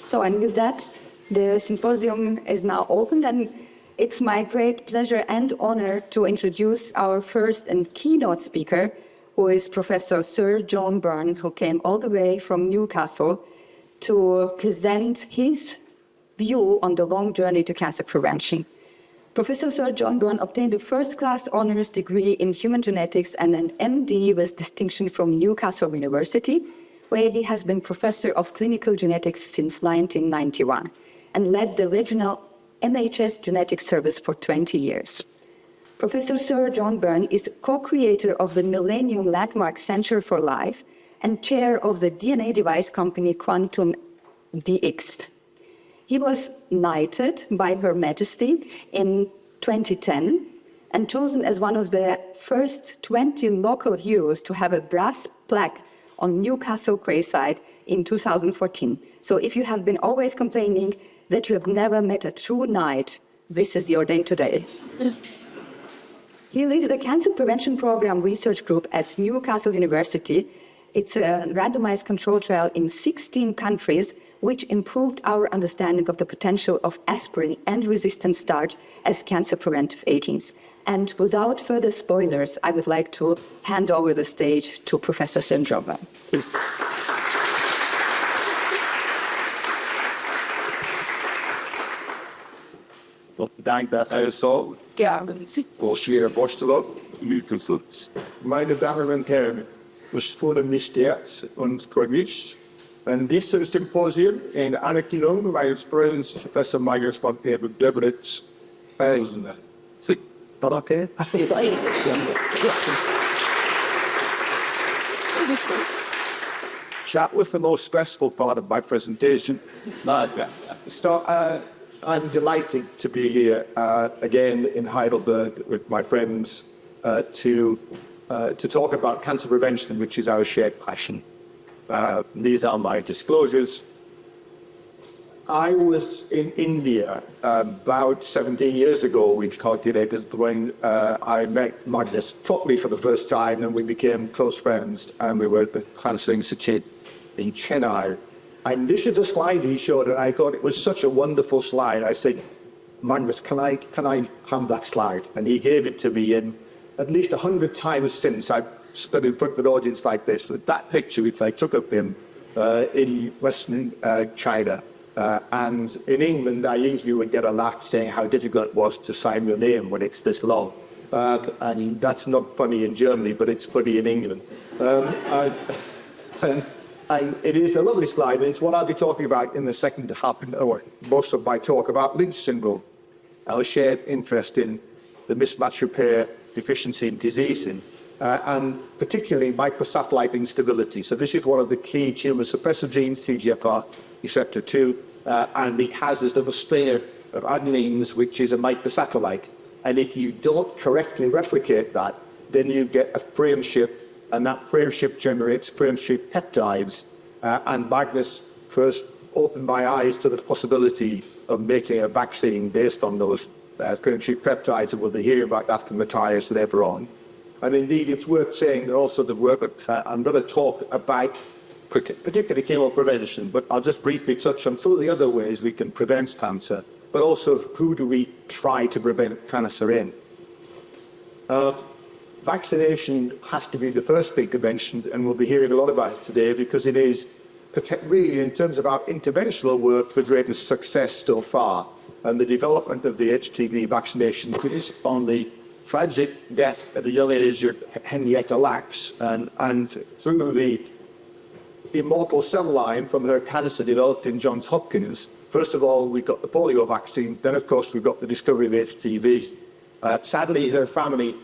So, and with that, the symposium is now opened, and it's my great pleasure and honor to introduce our first and keynote speaker, who is Professor Sir John Byrne, who came all the way from Newcastle to present his view on the long journey to cancer prevention. Professor Sir John Byrne obtained a first-class honors degree in human genetics and an MD with distinction from Newcastle University, where he has been professor of clinical genetics since 1991 and led the regional NHS genetics service for 20 years. Professor Sir John Byrne is co-creator of the Millennium Landmark Center for Life and chair of the DNA device company Quantum DX. He was knighted by Her Majesty in 2010 and chosen as one of the first 20 local heroes to have a brass plaque on Newcastle Quayside in 2014. So if you have been always complaining that you have never met a true knight, this is your day today. He leads the Cancer Prevention Program Research Group at Newcastle University. It's a randomized control trial in 16 countries, which improved our understanding of the potential of aspirin and resistant starch as cancer preventive agents. And without further spoilers, I would like to hand over the stage to Professor Sir John Byrne. Please. Dank dat hij zo. Ja, als je borstelen, Newcastle. Meine Damen und Herren, es wurde Mysteriums und Chronisches. Und dieses Symposium in Anerkennung meines Präsidenten Professor Myers von Debritz Eisner. Is that okay? Chat with the most stressful part of my presentation. So, I'm delighted to be here again in Heidelberg with my friends to talk about cancer prevention, which is our shared passion. These are my disclosures. I was in India about 17 years ago, we've calculated, when I met Magnus properly for the first time, and we became close friends, and we were at the Cancer Institute in Chennai. And this is a slide he showed, and I thought it was such a wonderful slide. I said, Magnus, can I have that slide? And he gave it to me, and at least 100 times since I've stood in front of an audience like this with that picture which I took of him in Western China. And in England, I usually would get a laugh saying how difficult it was to sign your name when it's this long. And that's not funny in Germany, but it's funny in England. It is a lovely slide, and it's what I'll be talking about in the second half, or most of my talk, about Lynch syndrome, our shared interest in the mismatch repair deficiency in diseasing, and particularly microsatellite instability. So this is one of the key tumor suppressor genes, TGFR receptor 2, and it has this little strain of adenines, which is a microsatellite. And if you don't correctly replicate that, then you get a frame shift, and that frame shift generates frame shift peptides. And Magnus first opened my eyes to the possibility of making a vaccine based on those frame shift peptides, and we'll be hearing about that from Matthias later on. And indeed, it's worth saying that also the work I'm going to talk about particularly chemo prevention, but I'll just briefly touch on some of the other ways we can prevent cancer, but also who do we try to prevent cancer in. Vaccination has to be the first thing to mention, and we'll be hearing a lot about it today, because it is really, in terms of our interventional work, the greatest success so far. And the development of the HPV vaccination is on the tragic death at the young age of Henrietta Lacks, and through the immortal cell line from her cancer developed in Johns Hopkins. First of all, we got the polio vaccine, then of course we got the discovery of HPV. Sadly, her family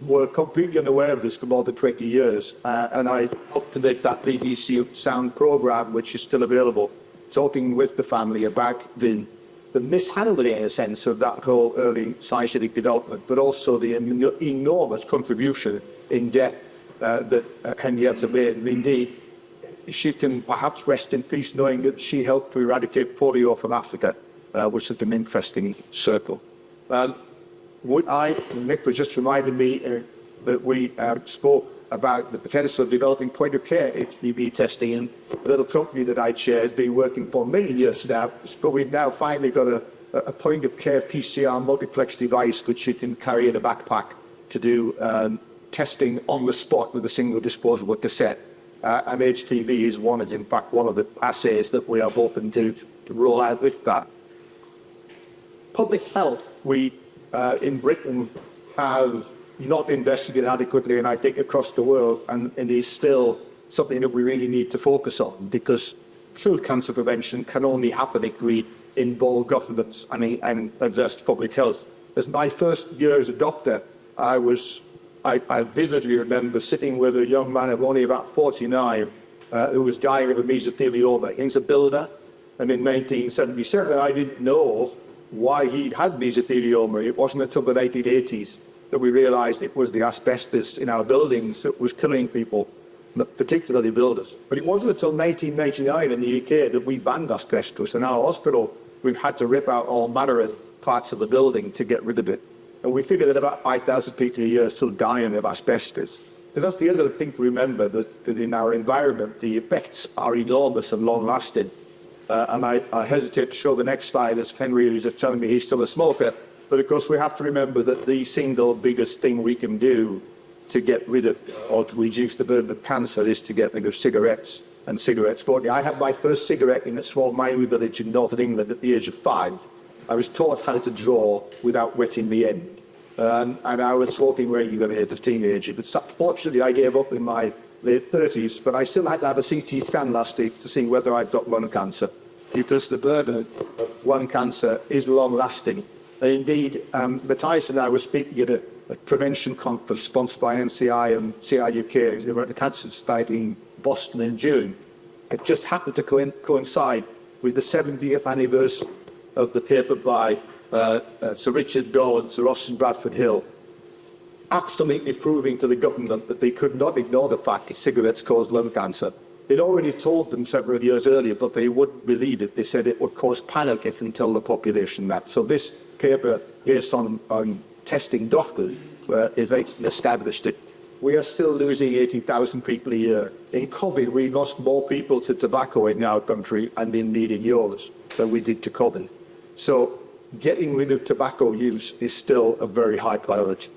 were completely unaware of this for more than 20 years, and I helped to make that BBC Sound programme, which is still available, talking with the family about the mishandling, in a sense, of that whole early scientific development, but also the enormous contribution in death that Henrietta made. And indeed, she can perhaps rest in peace knowing that she helped to eradicate polio from Africa, which is an interesting circle. Nick was just reminded me that we spoke about the potential of developing point-of-care HPV testing. And the little company that I chair has been working for many years now, but we've now finally got a point-of-care PCR multiplex device which you can carry in a backpack to do testing on the spot with a single disposable cassette. And HPV is in fact one of the assays that we are hoping to roll out with that. Public health, we in Britain have not invested in adequately, and I think across the world, and it is still something that we really need to focus on, because true cancer prevention can only happen if we involve governments and invest public health. As my first year as a doctor, I vividly remember sitting with a young man of only about 49 who was dying of a mesothelioma. He's a builder, and in 1977 I didn't know why he'd had mesothelioma. It wasn't until the 1980s that we realised it was the asbestos in our buildings that was killing people, particularly builders. But it wasn't until 1999 in the UK that we banned asbestos. In our hospital, we've had to rip out all manner of parts of the building to get rid of it. And we figure that about 5,000 people a year are still dying of asbestos. And that's the other thing to remember, that in our environment, the effects are enormous and long-lasting. And I hesitate to show the next slide, as Henry is telling me he's still a smoker. But of course, we have to remember that the single biggest thing we can do to get rid of or to reduce the burden of cancer is to get rid of cigarettes and cigarette smoking. I had my first cigarette in a small mining village in northern England at the age of 5. I was taught how to draw without wetting the end. And I was smoking regularly as a teenager. But fortunately, I gave up in my late 30s, but I still had to have a CT scan last week to see whether I'd got lung cancer, because the burden of lung cancer is long-lasting. And indeed, Matthias and I were speaking at a prevention conference sponsored by NCI and CIUK. They were at the Cancer Society in Boston in June. It just happened to coincide with the 70th anniversary of the paper by Sir Richard Dawes and Sir Austin Bradford Hill, absolutely proving to the government that they could not ignore the fact that cigarettes cause lung cancer. They'd already told them several years earlier, but they wouldn't believe it. They said it would cause panic if and tell the population that. So this paper, based on testing doctors, is established it. We are still losing 80,000 people a year. In COVID, we lost more people to tobacco in our country and indeed in yours than we did to COVID. So getting rid of tobacco use is still a very high priority.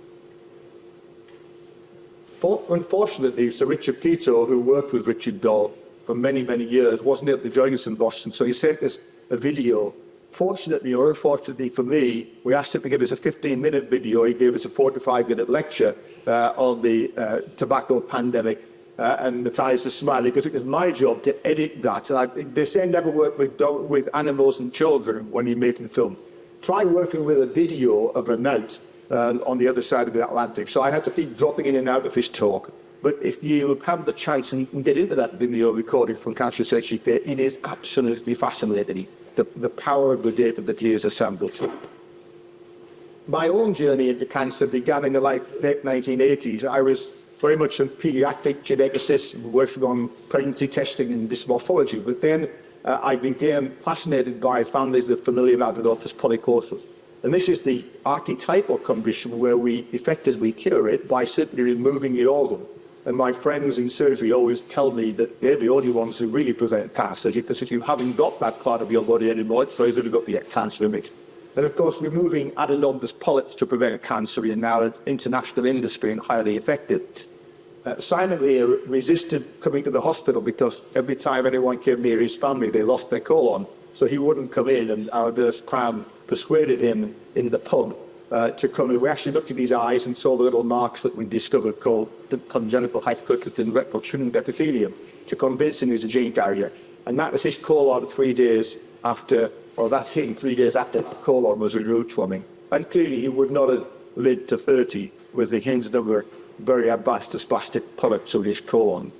Unfortunately, Sir Richard Peto, who worked with Richard Dawes for many, many years, wasn't able to join us in Boston, so he sent us a video. Fortunately or unfortunately for me, we asked him to give us a 15-minute video. He gave us a 4 to 5-minute lecture on the tobacco pandemic. And Matthias is smiling because it was my job to edit that. And they say never work with animals and children when you're making film. Try working with a video of a note on the other side of the Atlantic. So I had to keep dropping in and out of his talk. But if you have the chance and you can get into that video recording from Cancer Research UK, it is absolutely fascinating, the power of the data that he has assembled. My own journey into cancer began in the late 1980s. I was very much a pediatric geneticist working on pregnancy testing and dysmorphology, but then I became fascinated by families with familial adenomatous polyposis. And this is the archetypal condition where we effectively cure it by simply removing the organ. And my friends in surgery always tell me that they're the only ones who really prevent cancer, because if you haven't got that part of your body anymore, it's very difficult to get cancer in it. And of course, removing adenomatous polyps to prevent cancer is now an international industry and highly effective. Simon here resisted coming to the hospital because every time anyone came near his family, they lost their colon. So he wouldn't come in, and our nurse Cram persuaded him in the pub to come in. We actually looked at his eyes and saw the little marks that we discovered called the congenital hypercutaneous rectal tuning epithelium to convince him he was a gene carrier. And that was his colon 3 days after, or that's him 3 days after the colon was removed from him. And clearly he would not have lived to 30 with the hinge number very advanced dysplastic polyps of his colon.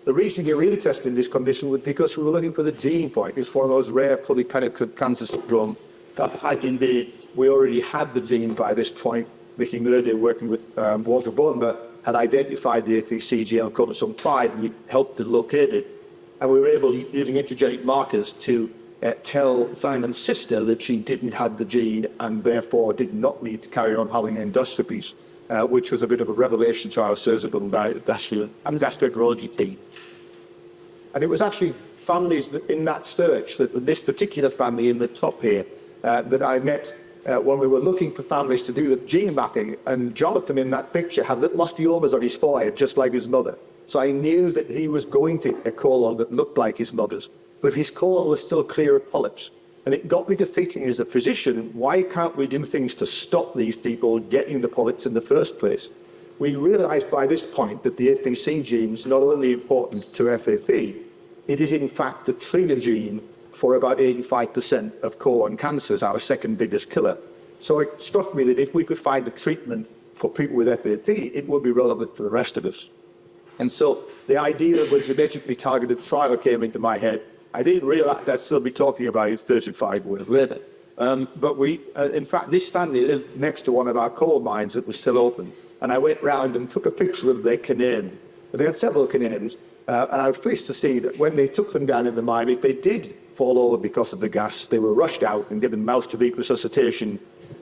The reason he really tested this condition was because we were looking for the gene point. It's one of those rare polypenicid cancer syndrome that had indeed, we already had the gene by this point. Vicky Murday, working with Walter Bournemouth, had identified the APCGL chromosome 5 and we helped to locate it. And we were able, using intergenic markers, to tell Simon's sister that she didn't have the gene and therefore did not need to carry on having endoscopies. which was a bit of a revelation to our surgical gastroenterology team. And it was actually families in that search, that this particular family in the top here, that I met when we were looking for families to do the gene mapping. And Jonathan in that picture had little osteomas on his forehead, just like his mother. So I knew that he was going to get a colon that looked like his mother's, but his colon was still clear of polyps. And it got me to thinking as a physician, why can't we do things to stop these people getting the polyps in the first place? We realized by this point that the APC gene is not only important to FAP, it is in fact the trigger gene for about 85% of colon cancers, our second biggest killer. So it struck me that if we could find a treatment for people with FAP, it would be relevant for the rest of us. And so the idea of a genetically targeted trial came into my head. I didn't realize I'd still be talking about it 35 years later. But in fact, this family lived next to one of our coal mines that was still open. And I went round and took a picture of their canary. They had several canaries. And I was pleased to see that when they took them down in the mine, if they did fall over because of the gas, they were rushed out and given mouth-to-beak resuscitation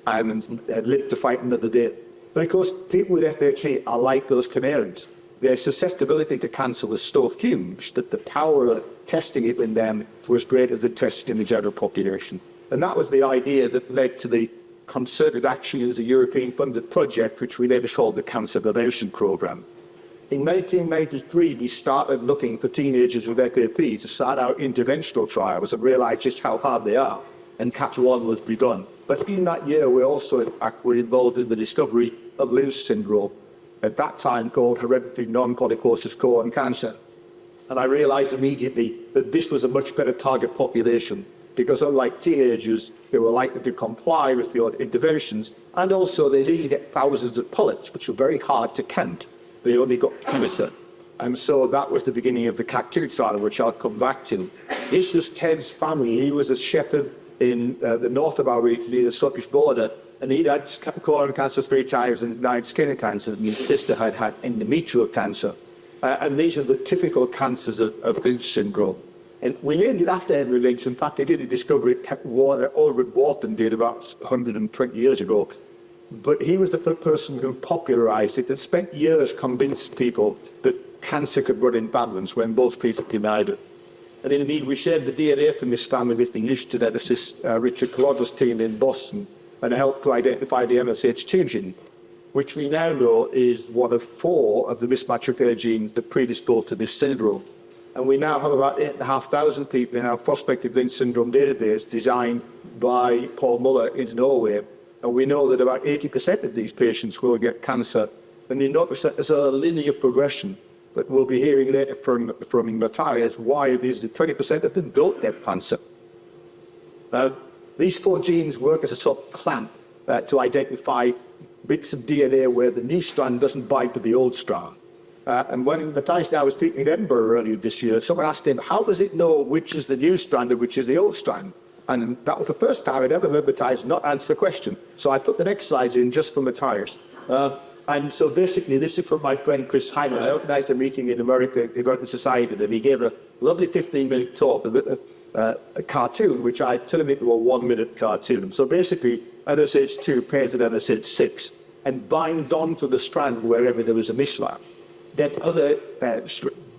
and lived to fight another day. But of course, people with FHA are like those canaries. Their susceptibility to cancer was so huge that the power of testing it in them was greater than testing in the general population. And that was the idea that led to the concerted action as a European-funded project, which we later called the Cancer Prevention Programme. In 1993, we started looking for teenagers with FAP to start our interventional trials and realised just how hard they are, and CAT1 was begun. But in that year, we also, in fact, were involved in the discovery of Lynch syndrome, at that time called hereditary non-polyposis colon cancer. And I realized immediately that this was a much better target population, because unlike teenagers, they were likely to comply with the interventions, and also they didn't get thousands of polyps, which were very hard to count. They only got cancer. And so that was the beginning of the CAT2 trial, which I'll come back to. This was Ted's family. He was a shepherd in the north of our region, near the Scottish border, and he'd had colon cancer 3 times and died skin cancer. And his sister had had endometrial cancer. And these are the typical cancers of Lynch syndrome. And we named it after Henry Lynch. In fact, they did a discovery Ulrich Wharton did about 120 years ago. But he was the person who popularized it and spent years convincing people that cancer could run in balance when both people denied it. And indeed, we shared the DNA from this family with the English geneticist Richard Colodder's team in Boston, and helped to identify the MSH2 gene, which we now know is one of 4 of the mismatch repair genes that predispose to this syndrome. And we now have about 8,500 people in our prospective Lynch syndrome database designed by Paul Muller in Norway. And we know that about 80% of these patients will get cancer. And you notice that there's a linear progression. But we'll be hearing later from Matthias why it is that 20% of them don't get cancer. These 4 genes work as a sort of clamp to identify bits of DNA where the new strand doesn't bind to the old strand. And when Matthias and I was speaking in Edinburgh earlier this year, someone asked him, how does it know which is the new strand and which is the old strand? And that was the first time I'd ever heard Matthias not answer the question. So I put the next slides in just for Matthias. And so basically, this is from my friend Chris Hyman. I organized a meeting in America, the American Society, and he gave a lovely 15-minute talk with a cartoon, which I turned into a 1-minute cartoon. So basically, NSH2 pairs with NSH6 and binds onto the strand wherever there was a mismatch. Then other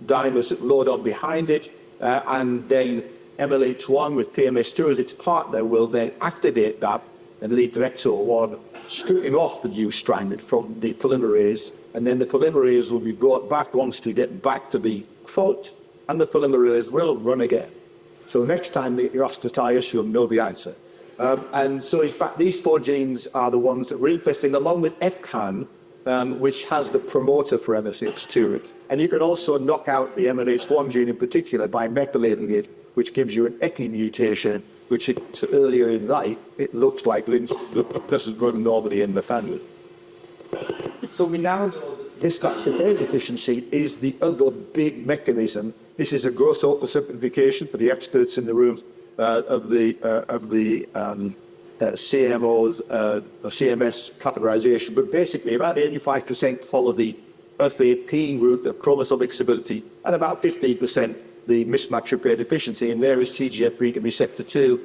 dimers load on behind it, and then MLH1 with PMS2 as its partner will then activate that and lead to XO1, stripping off the new strand from the polymerase, and then the polymerase will be brought back once to get back to the fault, and the polymerase will run again. So next time you ask Matthias, you'll know the answer. And so in fact, these 4 genes are the ones that we're interested in, along with FCAN, which has the promoter for MSH2. And you can also knock out the MLH1 gene in particular by methylating it, which gives you an ECI mutation, which earlier in life, it looks like Lynch doesn't run normally in the family. So we now know that this glycogen deficiency is the other big mechanism. This is a gross oversimplification for the experts in the room of the CMO's CMS categorization, but basically about 85% follow the FAP route of chromosomic stability, and about 15% the mismatch repair deficiency, and there is TGF-beta receptor 2,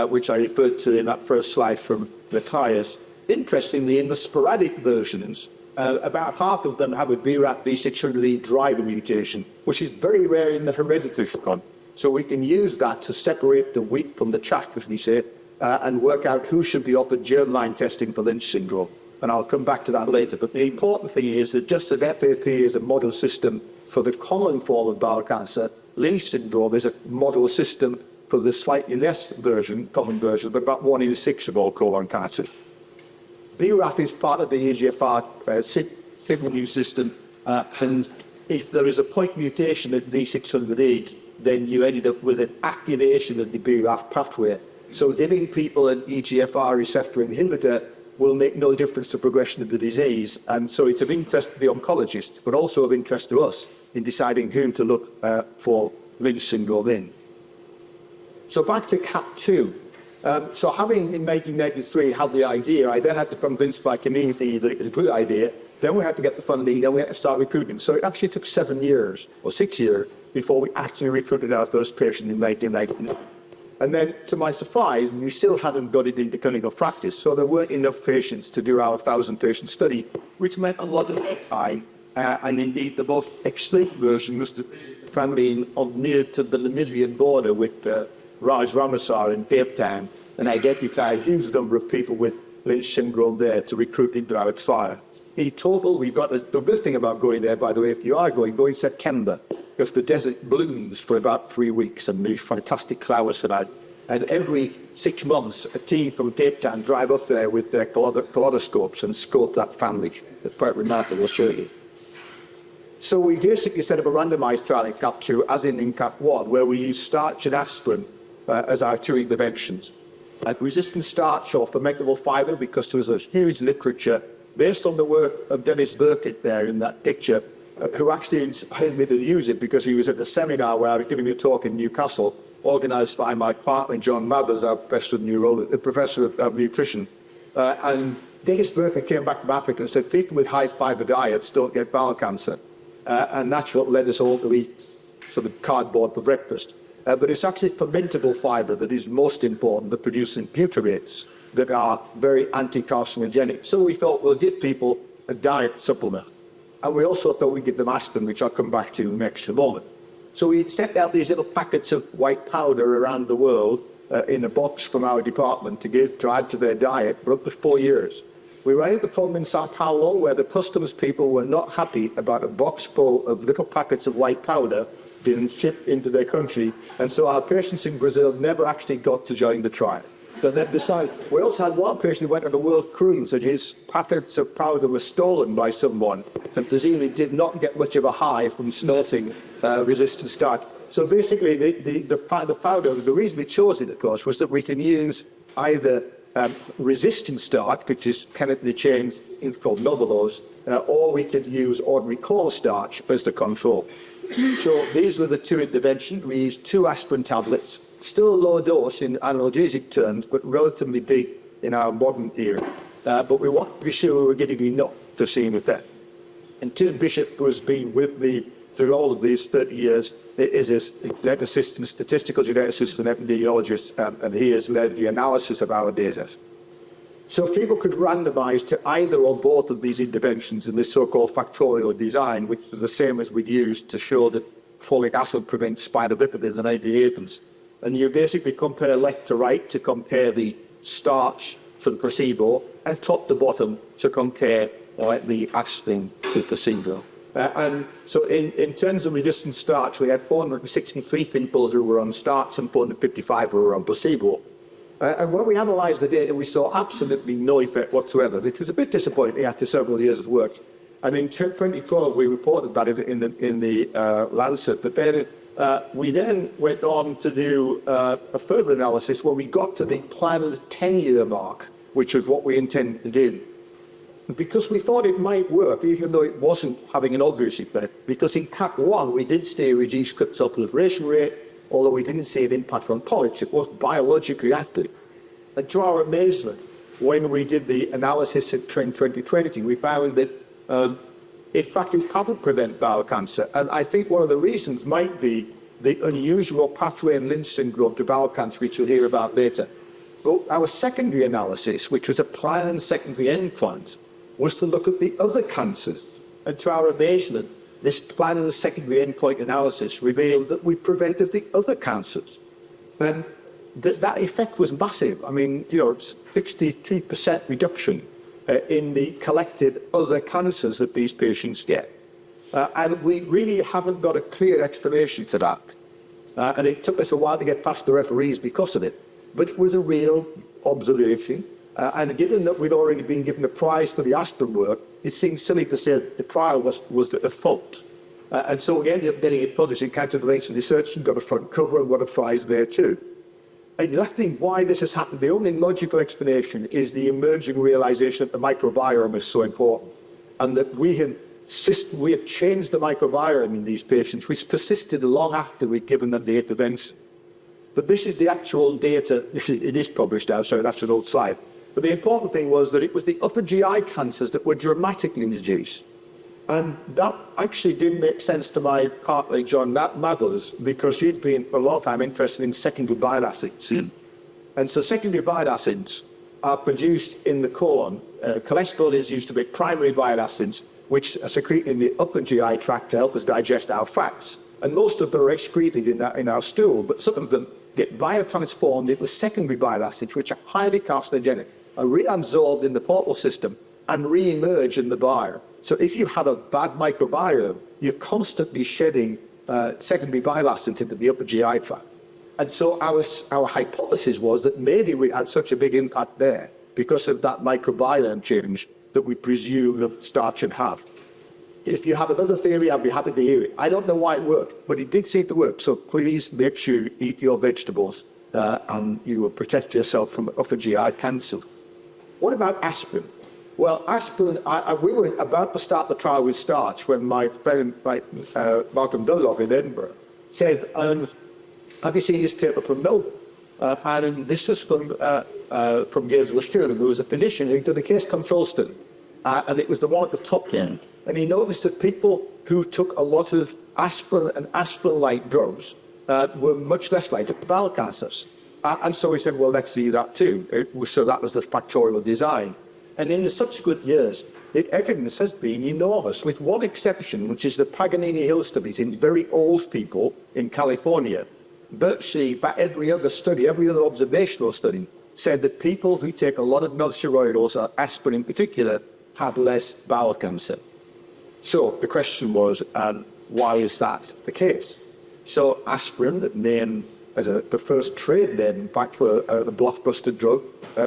which I referred to in that first slide from Matthias. Interestingly, in the sporadic versions, about half of them have a BRAF V600E driver mutation, which is very rare in the hereditary form. So we can use that to separate the wheat from the chaff, as we say, and work out who should be offered germline testing for Lynch syndrome. And I'll come back to that later. But the important thing is that just as FAP is a model system for the common form of bowel cancer, Lynch syndrome is a model system for the slightly less common version, but about 1 in 6 of all colon cancers. BRAF is part of the EGFR signal system, and if there is a point mutation at V600E, then you ended up with an activation of the BRAF pathway. So giving people an EGFR receptor inhibitor will make no difference to progression of the disease, and so it's of interest to the oncologists, but also of interest to us in deciding whom to look for Lynch syndrome in. So back to CAP2. So having in 1993 had the idea, I then had to convince my community that it was a good idea. Then we had to get the funding, then we had to start recruiting. So it actually took 7 years, or 6 years, before we actually recruited our first patient in 1999. And then, to my surprise, we still hadn't got it into clinical practice, so there weren't enough patients to do our 1,000-patient study, which meant a lot of time. And indeed, the most extreme version was the family near to the Namibian border with Raj Ramasar in Cape Town, and identified a huge number of people with Lynch syndrome there to recruit into our trial. In total, we've got the good thing about going there, by the way, if you are going, go in September, because the desert blooms for about 3 weeks and there's fantastic flowers for that. And every 6 months, a team from Cape Town drive up there with their kaleidoscopes and scope that family. It's quite remarkable, I'll show you. So we basically set up a randomized trial in CAP2, as in CAP1, where we use starch and aspirin as our two interventions. Resistant starch or fermentable fiber, because there was a huge literature based on the work of Dennis Burkitt there in that picture, who actually inspired me to use it because he was at the seminar where I was giving a talk in Newcastle, organised by my partner John Mathers, our professor of nutrition. And Dennis Burkitt came back from Africa and said people with high fibre diets don't get bowel cancer. And that's what led us all to eat sort of cardboard for breakfast. But it's actually fermentable fibre that is most important, the producing butyrates that are very anti-carcinogenic. So we thought we'll give people a diet supplement. And we also thought we'd give them aspirin, which I'll come back to next moment. So we sent out these little packets of white powder around the world in a box from our department to add to their diet for up to 4 years. We ran into a problem in Sao Paulo where the customs people were not happy about a box full of little packets of white powder being shipped into their country, and so our patients in Brazil never actually got to join the trial. But then decided, we also had one patient who went on a world cruise and his packets of powder were stolen by someone and presumably did not get much of a high from snorting resistant starch. So basically the powder, the reason we chose it, of course, was that we can use either resistant starch, which is chemically changed into called novelose, or we could use ordinary cornstarch as the control. So these were the two interventions. We used 2 aspirin tablets, still a low dose in analgesic terms, but relatively big in our modern era. But we wanted to be sure we were getting enough to see an effect. And Tim Bishop, who has been with me through all of these 30 years, is a geneticist, statistical geneticist and epidemiologist, and he has led the analysis of our data. So people could randomize to either or both of these interventions in this so-called factorial design, which is the same as we'd used to show that folic acid prevents spina bifida in the 1980s. And you basically compare left to right to compare the starch to the placebo, and top to bottom to compare the aspirin to placebo. And so in terms of resistant starch, we had 463 people who were on starch and 455 who were on placebo. And when we analysed the data, we saw absolutely no effect whatsoever. It was a bit disappointing after several years of work. And in 2012, we reported that in the Lancet. But then we then went on to do a further analysis where we got to the plan's 10-year mark, which was what we intended to do. Because we thought it might work, even though it wasn't having an obvious effect. Because in CAP1, we did see a reduced proliferation rate, although we didn't see an impact on polyps. It was biologically active. And to our amazement, when we did the analysis in 2020, we found that, in fact, it can't prevent bowel cancer. And I think one of the reasons might be the unusual pathway in Lynch syndrome to bowel cancer, which we'll hear about later. But our secondary analysis, which was a planned secondary endpoint, was to look at the other cancers. And to our amazement, this primary and secondary endpoint analysis revealed that we prevented the other cancers. And that effect was massive. I mean, it's 63% reduction in the collected other cancers that these patients get. And we really haven't got a clear explanation for that. And it took us a while to get past the referees because of it. But it was a real observation. And given that we'd already been given a prize for the aspirin work, it seemed silly to say that the trial was at fault. And so we ended up getting it published in Cancer Prevention Research and got a front cover and got a prize there too. Exactly why this has happened, the only logical explanation is the emerging realization that the microbiome is so important, and that we have changed the microbiome in these patients, which persisted long after we'd given them the intervention. But this is the actual data. It is published now, so that's an old slide. But the important thing was that it was the upper GI cancers that were dramatically reduced. And that actually didn't make sense to my partner, John Madders, because she'd been for a long time interested in secondary bile acids. And so secondary bile acids are produced in the colon. Cholesterol is used to make primary bile acids, which are secreted in the upper GI tract to help us digest our fats. And most of them are excreted in our stool, but some of them get biotransformed into secondary bile acids, which are highly carcinogenic, are reabsorbed in the portal system and re-emerge in the bile. So if you have a bad microbiome, you're constantly shedding secondary bile acids into the upper GI tract. And so our hypothesis was that maybe we had such a big impact there because of that microbiome change that we presume that starch should have. If you have another theory, I'd be happy to hear it. I don't know why it worked, but it did seem to work. So please make sure you eat your vegetables and you will protect yourself from upper GI cancer. What about aspirin? Well, aspirin, we were about to start the trial with starch when my friend, Malcolm Dunlop in Edinburgh, said, have you seen this paper from Melbourne? And this was from Gales Lashturn, who was a physician who did a case control study. And it was the one at the top end. And he noticed that people who took a lot of aspirin and aspirin-like drugs were much less likely to bowel cancers. And so we said, well, let's see that too. So that was the factorial design. And in the subsequent years, the evidence has been enormous, with one exception, which is the Paganini Hill studies in very old people in California. Virtually every other study, every other observational study, said that people who take a lot of nonsteroidals, aspirin in particular, have less bowel cancer. So the question was, why is that the case? So aspirin, named as the first trade name, in fact, for a blockbuster drug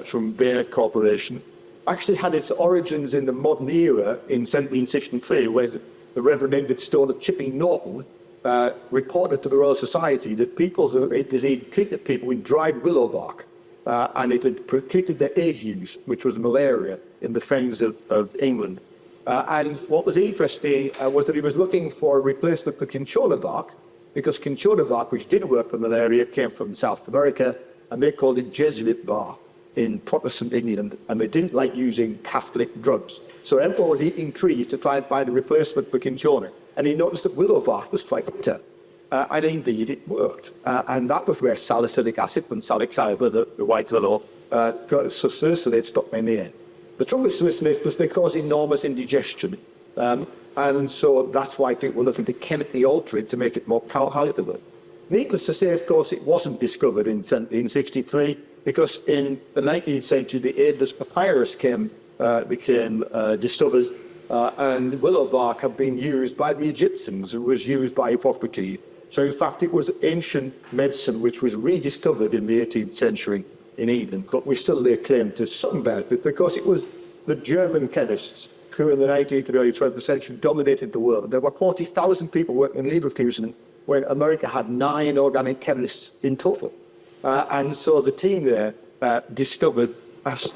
from Bayer Corporation, actually had its origins in the modern era in 1763, where the Reverend Edward Stone of Chipping Norton reported to the Royal Society that he'd treated people with dried willow bark, and it had treated their agues, which was malaria, in the fens of England. And what was interesting was that he was looking for a replacement for cinchona bark, because cinchona bark, which did work for malaria, came from South America, and they called it Jesuit bark in Protestant England, and they didn't like using Catholic drugs. So Emperor was eating trees to try and find a replacement for cinchona, and he noticed that willow bark was quite bitter. And indeed it worked. And that was where salicylic acid from Salix alba, the white willow, succinate stopped in the end. The trouble with succinate was they cause enormous indigestion. And so that's why people were looking to chemically alter it to make it more palatable. Needless to say, of course, it wasn't discovered in 1763, because in the 19th century, the Aedes papyrus became discovered, and willow bark had been used by the Egyptians. It was used by Hippocrates. So in fact, it was ancient medicine which was rediscovered in the 18th century in England, but we still lay claim to some benefit because it was the German chemists who in the 19th and early 20th century dominated the world. There were 40,000 people working in Leverkusen when America had 9 organic chemists in total. And so the team there discovered acid.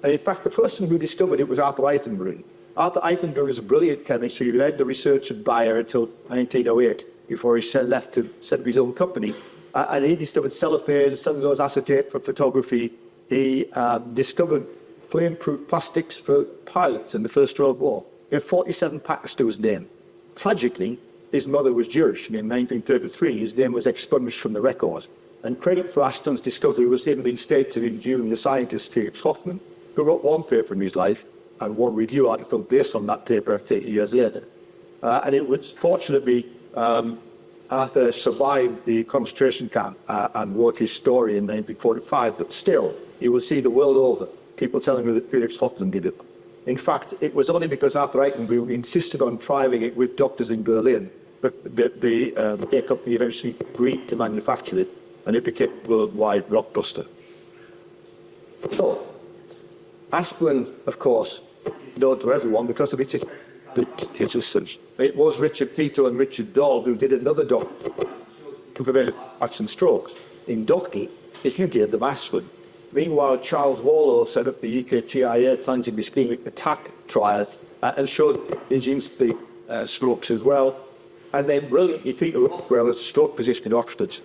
In fact, the person who discovered it was Arthur Eichenberg. Arthur Eichenberg is a brilliant chemist who led the research at Bayer until 1908, before he left to set up his own company. And he discovered cellophane, cellulose acetate for photography. He discovered flame-proof plastics for pilots in the First World War. He had 47 patents to his name. Tragically, his mother was Jewish, and in 1933 his name was expunged from the records. And credit for Aston's discovery was given instead to the enduring the scientist Felix Hoffman, who wrote one paper in his life, and one review article based on that paper 30 years later. And it was fortunately, Arthur survived the concentration camp and wrote his story in 1945, but still, you will see the world over, people telling me that Felix Hoffman did it. In fact, it was only because Arthur Eichenberg insisted on trialing it with doctors in Berlin that the company eventually agreed to manufacture it, and it became a worldwide blockbuster. So, aspirin, of course, is known to everyone because of its resistance. It was Richard Peto and Richard Dahl who did another doctor to prevent action strokes. In Docky, if you gave them aspirin. Meanwhile, Charles Wallow set up the EKTIA transient ischemic attack trials and showed it induced the strokes as well. And then brilliantly, Peter Rockwell, a stroke physician in Oxford,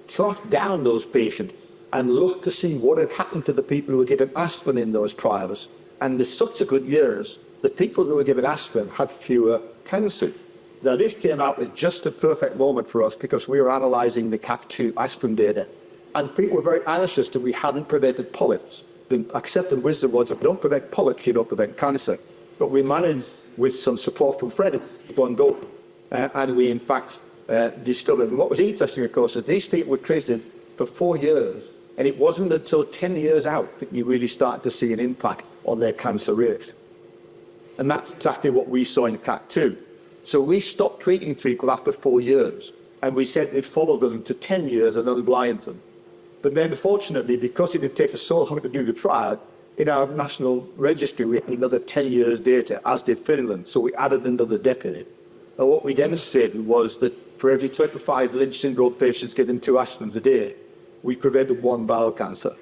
tracked down those patients and looked to see what had happened to the people who were given aspirin in those trials. And in the subsequent years, the people who were given aspirin had fewer cancers. Now, this came out as just a perfect moment for us because we were analysing the CAP2 aspirin data. And people were very anxious that we hadn't prevented polyps. The accepted wisdom was if you don't prevent polyps, you don't prevent cancer. But we managed, with some support from Fred, to keep on going. And we, in fact, discovered. And what was interesting, of course, is these people were treated for 4 years. And it wasn't until 10 years out that you really start to see an impact on their cancer rate. And that's exactly what we saw in CAP2. So we stopped treating people after 4 years. And we said we'd follow them to 10 years and unblind them. But then, fortunately, because it had taken so long to do the trial, in our national registry, we had another 10 years data, as did Finland. So we added another decade. And what we demonstrated was that for every 25 Lynch syndrome patients given 2 aspirins a day, we prevented 1 bowel cancer.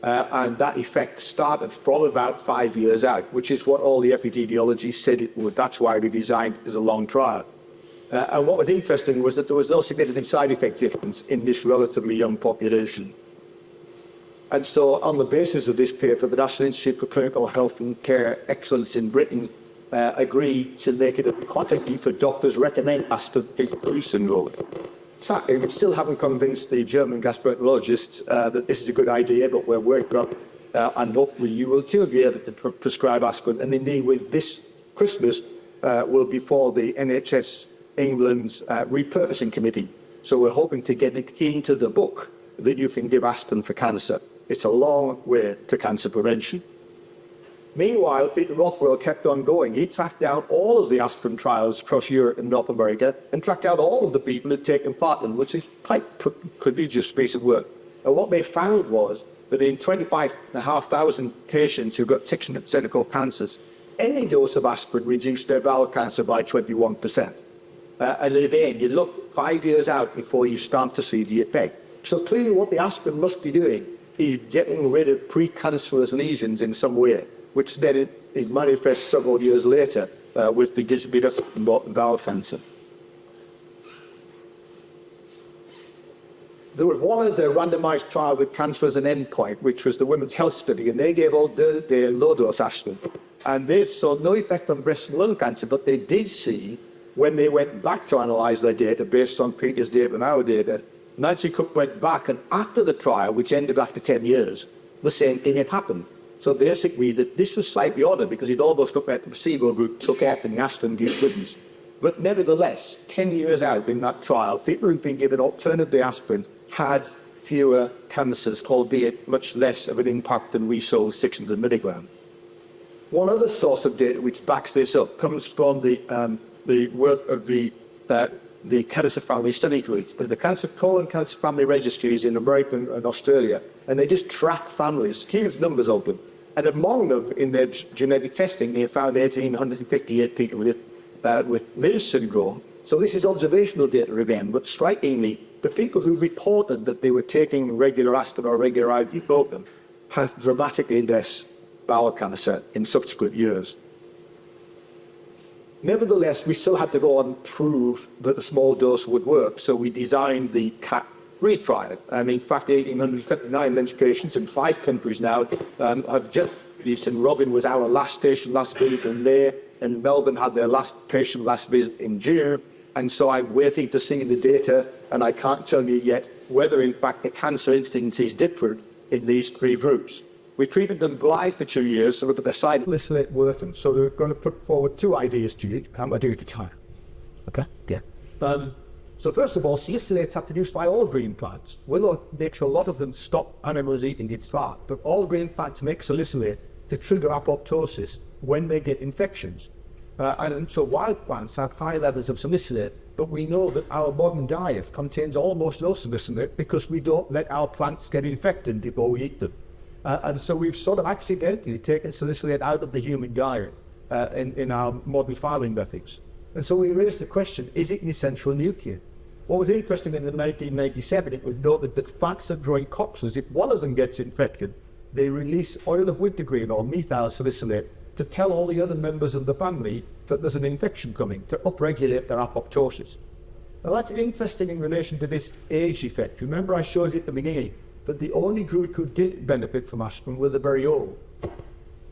And that effect started from about 5 years out, which is what all the epidemiology said it would. That's why we designed it as a long trial. And what was interesting was that there was no significant side effect difference in this relatively young population. And so, on the basis of this paper, the National Institute for Clinical Health and Care Excellence in Britain agreed to make it a quantity for doctors recommend aspirin for Lynch syndrome. Sadly, we still haven't convinced the German gastroenterologists that this is a good idea, but we're working on it, and hopefully you will too be able to prescribe aspirin. And indeed, with this Christmas, will be for the NHS England's repurposing committee. So we're hoping to get it into the book that you can give aspirin for cancer. It's a long way to cancer prevention. Meanwhile, Peter Rockwell kept on going. He tracked down all of the aspirin trials across Europe and North America and tracked down all of the people who had taken part in them, which is quite a prodigious piece of work. And what they found was that in 25,500 patients who got cervical cancers, any dose of aspirin reduced their bowel cancer by 21%. And again, you look 5 years out before you start to see the effect. So clearly what the aspirin must be doing is getting rid of precancerous lesions in some way, which then it manifests several years later with the gisbitus bowel cancer. There was one other randomized trial with cancer as an endpoint, which was the Women's Health Study, and they gave all their low-dose aspirin. And they saw no effect on breast and lung cancer, but they did see, when they went back to analyze their data based on previous data and our data, Nancy Cook went back, and after the trial, which ended after 10 years, the same thing had happened. So basically, that this was slightly odder because it almost looked like the placebo group took out the aspirin gave goodness. But nevertheless, 10 years out in that trial, people who'd been given alternative aspirin had fewer cancers, albeit much less of an impact than we saw with 600 milligrams. One other source of data which backs this up comes from the work of the Cancer Family Study Group, the colon cancer family registries in America and Australia, and they just track families, huge numbers of them. And among them, in their genetic testing, they found 1,858 people with Lynch syndrome. So this is observational data again, but strikingly, the people who reported that they were taking regular aspirin or regular ibuprofen had dramatically less bowel cancer in subsequent years. Nevertheless, we still had to go and prove that a small dose would work, so we designed the CAP3 trial. And in fact, 1,859 Lynch patients in 5 countries now have just released, and Robin was our last patient last visit, and they in Melbourne had their last patient last visit in June. And so I'm waiting to see the data, and I can't tell you yet whether, in fact, the cancer incidence is different in these 3 groups. We treated them blind for 2 years so that the side salicylate working. So we're going to put forward 2 ideas to you. How am I doing at the time? Okay, yeah. So first of all, salicylates are produced by all green plants. Willow makes a lot of them stop animals eating its fat, but all green plants make salicylate to trigger apoptosis when they get infections. And so wild plants have high levels of salicylate, but we know that our modern diet contains almost no salicylate because we don't let our plants get infected before we eat them. And so we've sort of accidentally taken salicylate out of the human diet in our modern farming methods. And so we raised the question, is it an essential nutrient? What was interesting in 1997, it was noted that plants that grow in copses, if one of them gets infected, they release oil of wintergreen or methyl salicylate to tell all the other members of the family that there's an infection coming, to upregulate their apoptosis. Now that's interesting in relation to this age effect. Remember I showed you at the beginning that the only group who did benefit from aspirin were the very old.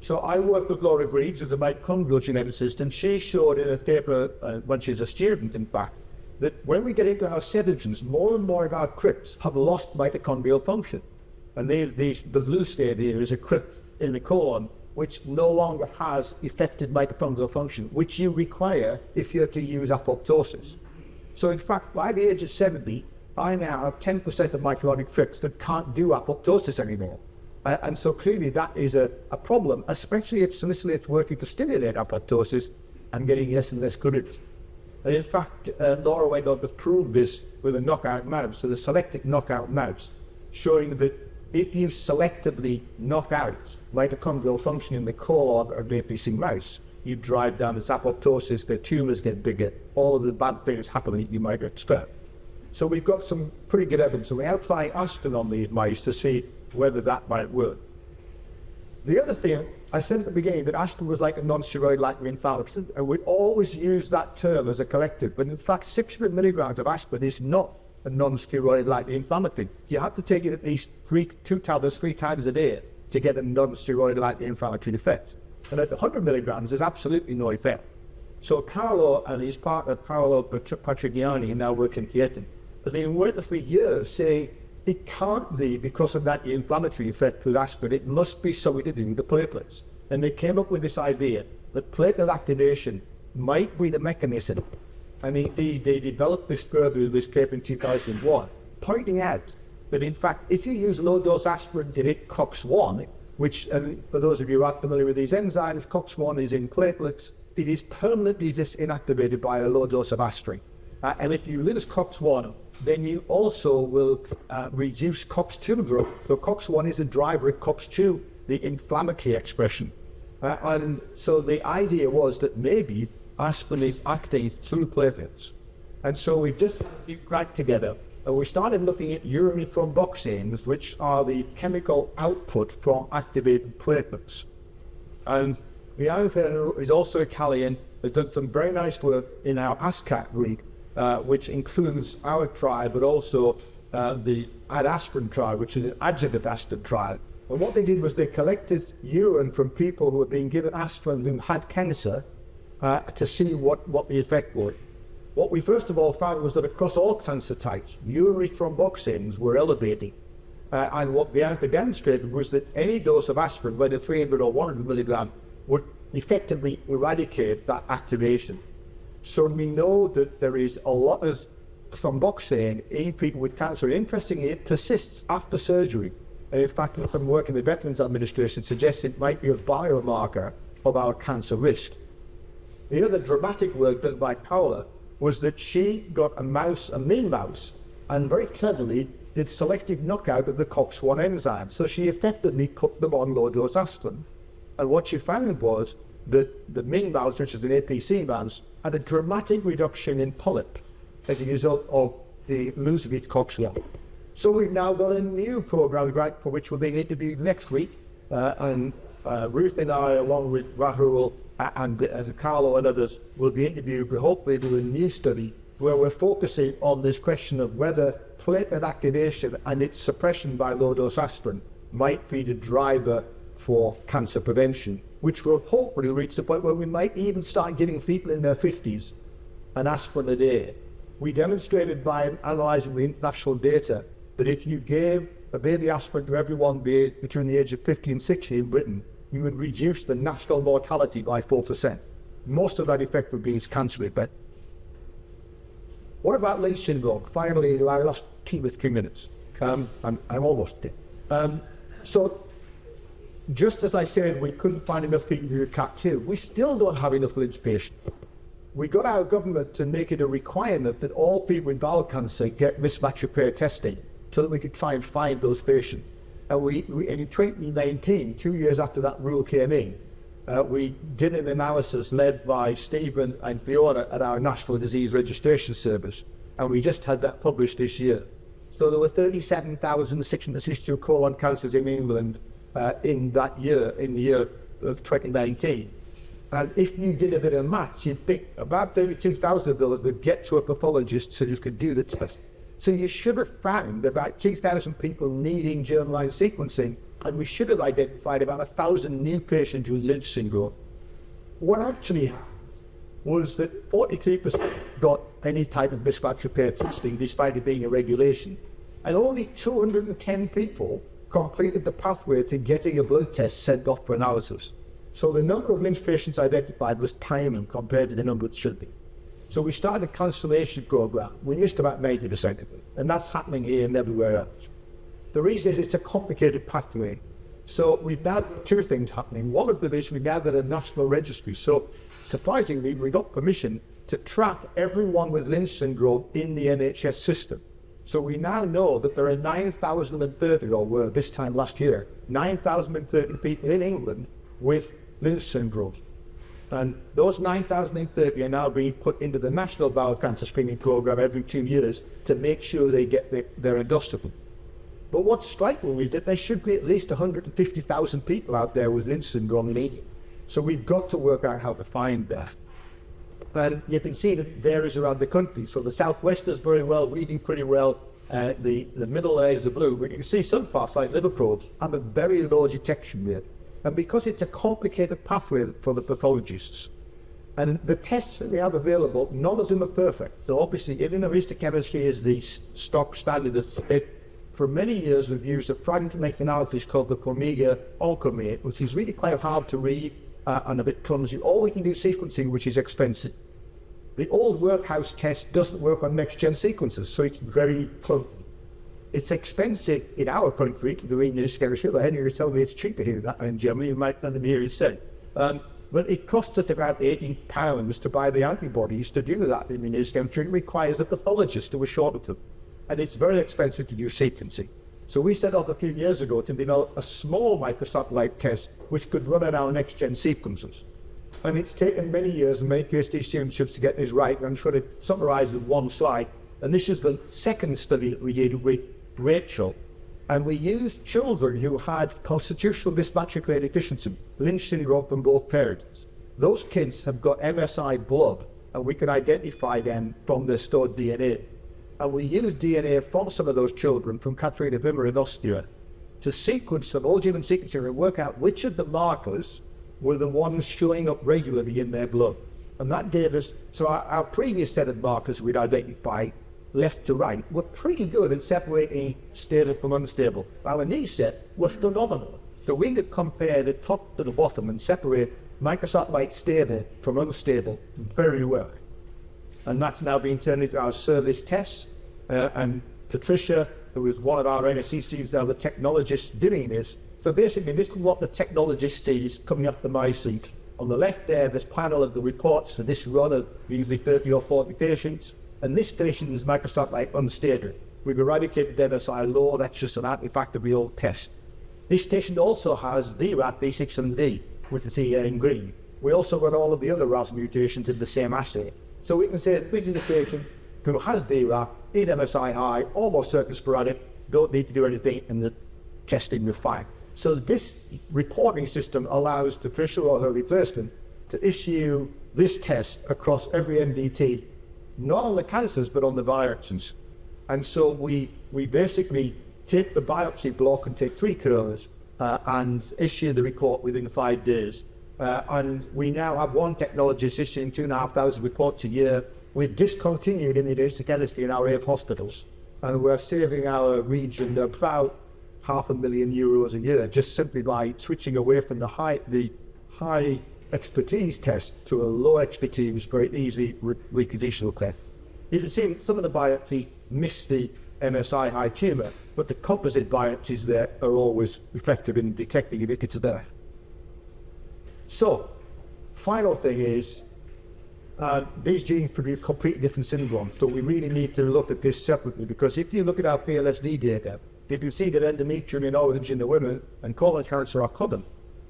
So I worked with Laura Greaves as a mitochondrial geneticist, and she showed in a paper, when she was a student in fact, that when we get into our sedentons, more and more of our crypts have lost mitochondrial function. And the blue state here is a crypt in the colon which no longer has effective mitochondrial function, which you require if you're to use apoptosis. So in fact, by the age of 70, I now have 10% of my caloric crypts that can't do apoptosis anymore. And so clearly that is a problem, especially if salicylate's working to stimulate apoptosis and getting less and less good at it. And in fact, Laura went on to prove this with a knockout mouse, so the selective knockout mouse, showing that if you selectively knock out mitochondrial function in the colon of the APC mouse, you drive down its apoptosis, the tumors get bigger, all of the bad things happen that you might expect. So we've got some pretty good evidence. So we're now trying aspirin on these mice to see whether that might work. The other thing, I said at the beginning that aspirin was like a non-steroid-like inflammatory, and we always use that term as a collective, but in fact 600 milligrams of aspirin is not a non-steroid-like inflammatory. You have to take it at least 2 tablets 3 times a day to get a non-steroid-like inflammatory effect. And at 100 milligrams, there's absolutely no effect. So Carlo and his partner, Paolo Patrignani, now work in Chieti, but they've been working for years saying it can't be because of that inflammatory effect with aspirin. It must be something to do with the platelets. And they came up with this idea that platelet activation might be the mechanism. I mean, they developed this further in this paper in 2001, pointing out that in fact, if you use low-dose aspirin to hit COX-1, which, for those of you who aren't familiar with these enzymes, COX-1 is in platelets, it is permanently just inactivated by a low dose of aspirin. And if you lose COX-1, then you also will reduce COX-2 growth. So COX-1 is a driver of COX-2, the inflammatory expression. And so the idea was that maybe aspirin is acting through platelets. And so we just got together and we started looking at urinary thromboxanes, which are the chemical output from activated platelets. And the author is also Italian, has done some very nice work in our ASCAT group, which includes our trial, but also the aspirin trial, which is an adjuvant aspirin trial. And what they did was they collected urine from people who had been given aspirin who had cancer to see what the effect was. What we first of all found was that across all cancer types, urinary thromboxanes were elevating. And what the author demonstrated was that any dose of aspirin, whether 300 or 100 milligram, would effectively eradicate that activation. So we know that there is a lot of thromboxane in people with cancer. Interestingly, it persists after surgery. In fact, some work in the Veterans Administration suggests it might be a biomarker of our cancer risk. The other dramatic work done by Paola was that she got a mouse, a mean mouse, and very cleverly did selective knockout of the COX-1 enzyme. So she effectively put them on low-dose aspirin. And what she found was that the mean mouse, which is an APC mouse, had a dramatic reduction in polyp as a result of the lose of its COX-1. So we've now got a new program, right, for which we're being interviewed next week. And Ruth and I, along with Rahul and Carlo and others, will be interviewed. We'll hopefully do a new study where we're focusing on this question of whether platelet activation and its suppression by low-dose aspirin might be the driver for cancer prevention, which will hopefully reach the point where we might even start giving people in their 50s an aspirin a day. We demonstrated by analysing the international data that if you gave a baby aspirin to everyone between the age of 50 and 60 in Britain, we would reduce the national mortality by 4%. Most of that effect would be its cancer effect. What about Lynch syndrome? Finally, I lost tea with 3 minutes. I'm almost dead. So, just as I said, we couldn't find enough people who had CAT2, we still don't have enough Lynch patients. We got our government to make it a requirement that all people with bowel cancer get mismatch repair testing so that we could try and find those patients. And in 2019, 2 years after that rule came in, we did an analysis led by Stephen and Fiona at our National Disease Registration Service, and we just had that published this year. So there were 37,662 colon cancers in England in the year of 2019. And if you did a bit of maths, you'd think about 32,000 of those would get to a pathologist so you could do the test. So you should have found about 2,000 people needing germline sequencing, and we should have identified about 1,000 new patients with Lynch syndrome. What actually happened was that 43% got any type of mismatch repair testing despite it being a regulation, and only 210 people completed the pathway to getting a blood test sent off for analysis. So the number of Lynch patients identified was tiny compared to the number it should be. So we started a constellation program. We missed about 90% of it, and that's happening here and everywhere else. The reason is it's a complicated pathway. So we've now got two things happening. One of them is we've now got a national registry. So surprisingly, we got permission to track everyone with Lynch syndrome in the NHS system. So we now know that there are 9,030, or were this time last year, 9,030 people in England with Lynch syndrome. And those 9,030 are now being put into the National Bowel Cancer Screening Program every 2 years to make sure they get their endoscopy. But what's striking is that there should be at least 150,000 people out there with Lynch syndrome in India. So we've got to work out how to find that. And you can see that it varies around the country. So the southwest is very well, reading pretty well. The middle areas are blue, but you can see some parts like Liverpool have a very low detection rate. And because it's a complicated pathway for the pathologists, and the tests that we have available, none of them are perfect. So obviously, immunohistochemistry is the stock standard. For many years, we've used a fragment analysis called the Cormiga Oncomate, which is really quite hard to read and a bit clumsy. Or we can do sequencing, which is expensive. The old workhouse test doesn't work on next-gen sequences, so it's very clumsy. It's expensive in our country to do immunohistochemistry. Henry was telling me it's cheaper here in Germany. You might not hear it said. But it costs us about £80 to buy the antibodies to do that immunohistochemistry. It requires a pathologist to assure them. And it's very expensive to do sequencing. So we set off a few years ago to develop a small microsatellite test which could run on our next-gen sequences. And it's taken many years and many PhD students to get this right. I'm trying to summarize in one slide. And this is the second study that we did with Rachel. And we used children who had constitutional mismatch repair deficiency, Lynch syndrome from both parents. Those kids have got MSI blood, and we can identify them from their stored DNA. And we used DNA from some of those children from Katrina Wimmer in Austria to sequence some whole genome sequencing and work out which of the markers were the ones showing up regularly in their blood. And that gave us, so our previous set of markers we'd identify left to right were pretty good at separating stable from unstable. Our new set was phenomenal. So we could compare the top to the bottom and separate microsatellite stable from unstable very well. And that's now being turned into our service tests. And Patricia, who is one of our NSCCs now, the technologist doing this. So basically, this is what the technologist sees coming up to my seat. On the left there, this panel of the reports for this run of usually 30 or 40 patients. And this patient is microsatellite unstable. We've eradicated MSI low, that's just an artifact of the old test. This patient also has VRAT V600D, with the C here in green. We also got all of the other RAS mutations in the same assay. So we can say that this is a patient who has VRAT, is MSI high, almost certainly sporadic, don't need to do anything, and the testing is fine. So this reporting system allows Patricia or her replacement to issue this test across every MDT, not on the cancers, but on the biopsies. And so we basically take the biopsy block and take 3 curves and issue the report within 5 days. And we now have one technologist issuing 2,500 reports a year. We've discontinued immunohistochemistry in our 8 hospitals, and we're saving our region about €500,000 a year just simply by switching away from the high expertise test to a low expertise, very easy reconditional test. You can see some of the biopsies miss the MSI high tumour, but the composite biopsies there are always effective in detecting if it's there. So, final thing is, these genes produce completely different syndromes, so we really need to look at this separately, because if you look at our PLSD data, you can see that endometrium in origin in the women and colon cancer are common.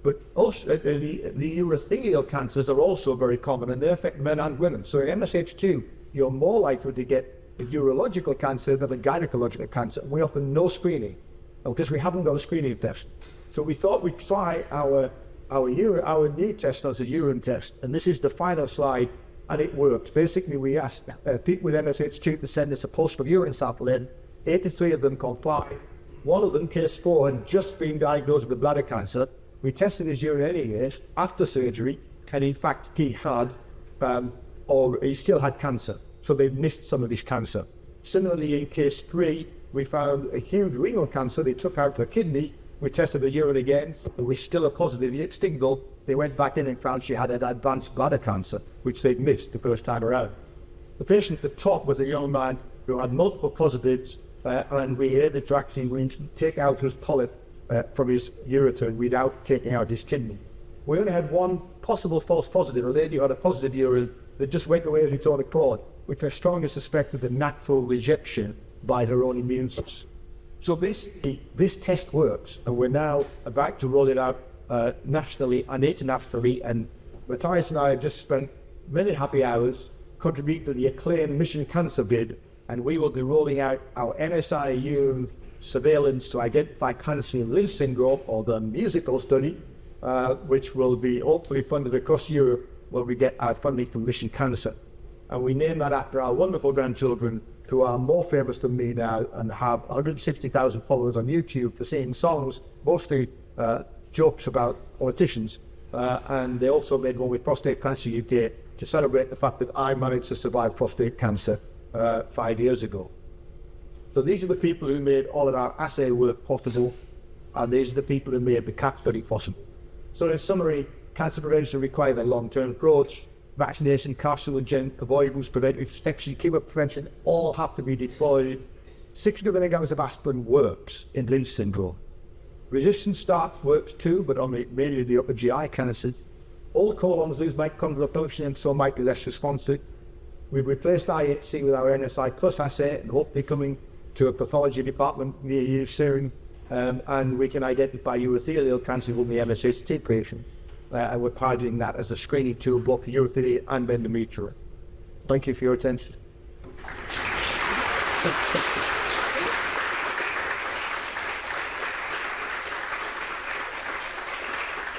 But also the urothelial cancers are also very common, and they affect men and women. So in MSH2, you're more likely to get a urological cancer than a gynecological cancer. We offer no screening, because we haven't got a screening test. So we thought we'd try our new test as a urine test, and this is the final slide, and it worked. Basically, we asked people with MSH2 to send us a postal urine sample in. 83 of them complied. One of them, case 4, had just been diagnosed with bladder cancer. We tested his urine anyways after surgery, and in fact he had, or he still had cancer. So they missed some of his cancer. Similarly, in case 3, we found a huge renal cancer. They took out her kidney. We tested the urine again. We still a positive signal. They went back in and found she had an advanced bladder cancer, which they'd missed the first time around. The patient at the top was a young man who had multiple positives, and we had to actually take out his polyp from his ureter without taking out his kidney. We only had one possible false positive, a lady who had a positive urine that just went away of its own accord, which I strongly suspected a natural rejection by her own immune system. So this test works, and we're now about to roll it out nationally and internationally, and Matthias and I have just spent many happy hours contributing to the acclaimed Mission Cancer bid, and we will be rolling out our NSI surveillance to identify cancer in Lynch syndrome, or the musical study, which will be hopefully funded across Europe when we get our funding from Mission Cancer. And we name that after our wonderful grandchildren, who are more famous than me now and have 160,000 followers on YouTube for singing songs, mostly jokes about politicians. And they also made one with Prostate Cancer UK to celebrate the fact that I managed to survive prostate cancer 5 years ago. So these are the people who made all of our assay work possible, and these are the people who made the CAP study possible. So in summary, cancer prevention requires a long-term approach. Vaccination, carcinogen, avoidance, preventive protection, chemo prevention, all have to be deployed. 60 milligrams of aspirin works in Lynch syndrome. Resistant start works too, but on mainly the upper GI cancers. All colons lose mitochondrial function and so might be less responsive. We've replaced IHC with our NSI Plus assay and hopefully coming to a pathology department near you soon, and we can identify urothelial cancer in the MSH2 patient. And we're piloting that as a screening tool both for urothelial and endometrial. Thank you for your attention.